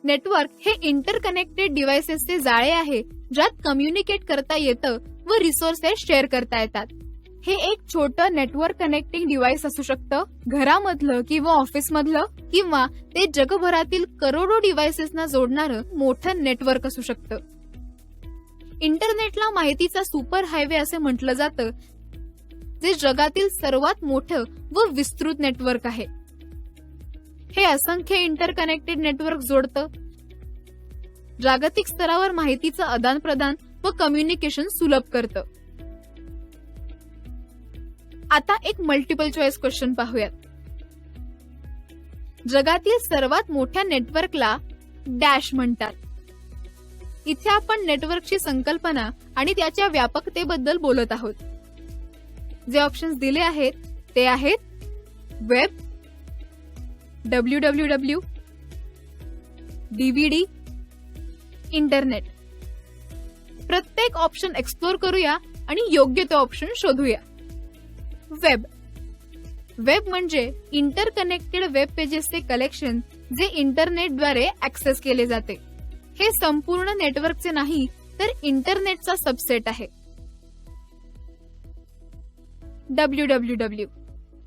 Network हे interconnected डिव्हाइसेसचे जाळे आहे ज्यात कम्युनिकेट करता येतं व रिसोर्सेस शेअर करता येतात. हे एक छोटं नेटवर्क कनेक्टिंग डिव्हाइस असू शकतं, घरामधलं किंवा ऑफिसमधलं, किंवा ते जगभरातील करोडो डिव्हाइसेसना जोडणारं मोठं नेटवर्क असू शकतं. इंटरनेटला माहितीचा सुपर हायवे असे म्हटलं जातं, जे जगातील सर्वात मोठं व विस्तृत नेटवर्क आहे. हे असंख्य इंटरकनेक्टेड नेटवर्क जोडतं, जागतिक स्तरावर माहितीचं आदान प्रदान व कम्युनिकेशन सुलभ करतं. आता एक मल्टिपल चॉईस क्वेश्चन पाहूयात. जगातील सर्वात मोठ्या नेटवर्कला डॅश म्हणतात. इथे आपण नेटवर्कची संकल्पना आणि त्याच्या व्यापकतेबद्दल बोलत आहोत. जे ऑप्शन्स दिले आहेत ते आहेत वेब, www, DVD, इंटरनेट. प्रत्येक ऑप्शन एक्सप्लोर करूया आणि योग्य तो ऑप्शन शोधूया. वेब. वेब म्हणजे इंटरकनेक्टेड वेब पेजेसचे कलेक्शन जे इंटरनेटद्वारे ऍक्सेस केले जाते. हे संपूर्ण नेटवर्कचे नाही तर इंटरनेटचा सबसेट आहे. www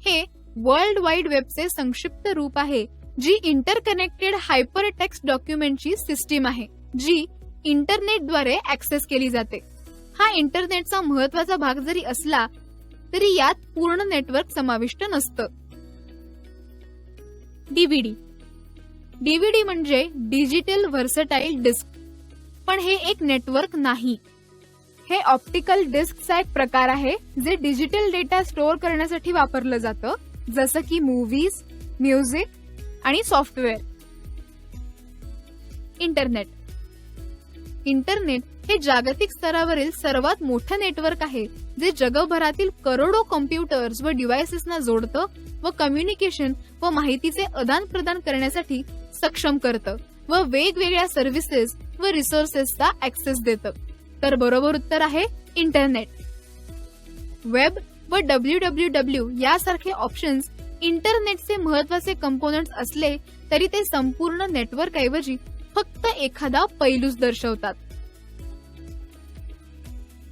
हे वर्ल्ड वाईड वेबचे संक्षिप्त रूप आहे, जी इंटरकनेक्टेड हायपर टेक्स्ट डॉक्युमेंटची सिस्टीम आहे जी इंटरनेटद्वारे ऍक्सेस केली जाते. हा इंटरनेटचा महत्वाचा भाग जरी असला तरी यात पूर्ण नेटवर्क समाविष्ट नसतं. डीव्हीडी. डीव्हीडी म्हणजे डिजिटल व्हर्सटाईल डिस्क, पण हे एक नेटवर्क नाही. हे ऑप्टिकल डिस्कचा एक प्रकार आहे जे डिजिटल डेटा स्टोअर करण्यासाठी वापरलं जातं, जसं की मूव्हीज, म्युझिक आणि सॉफ्टवेअर. इंटरनेट. इंटरनेट हे जागतिक स्तरावरील सर्वात मोठं नेटवर्क आहे जे जगभरातील करोडो कॉम्प्युटर्स व डिव्हाइसेसना जोडतं व कम्युनिकेशन व माहितीचे आदान प्रदान करण्यासाठी सक्षम करतं व वेगवेगळ्या सर्व्हिसेस व रिसोर्सेसचा ऍक्सेस देतं. तर बरोबर उत्तर आहे इंटरनेट. वेब व www यासारखे ऑप्शन्स इंटरनेटचे महत्वाचे कंपोनेंट्स असले तरी ते संपूर्ण नेटवर्क ऐवजी फक्त एखादा पैलूच दर्शवतात.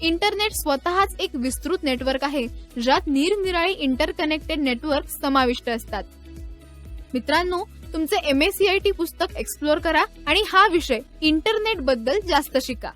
इंटरनेट स्वतःच एक विस्तृत नेटवर्क आहे ज्यात निरनिराळी इंटरकनेक्टेड नेटवर्क समाविष्ट असतात. मित्रांनो, तुमचे MACIT पुस्तक एक्सप्लोर करा आणि हा विषय इंटरनेट बद्दल जास्त शिका.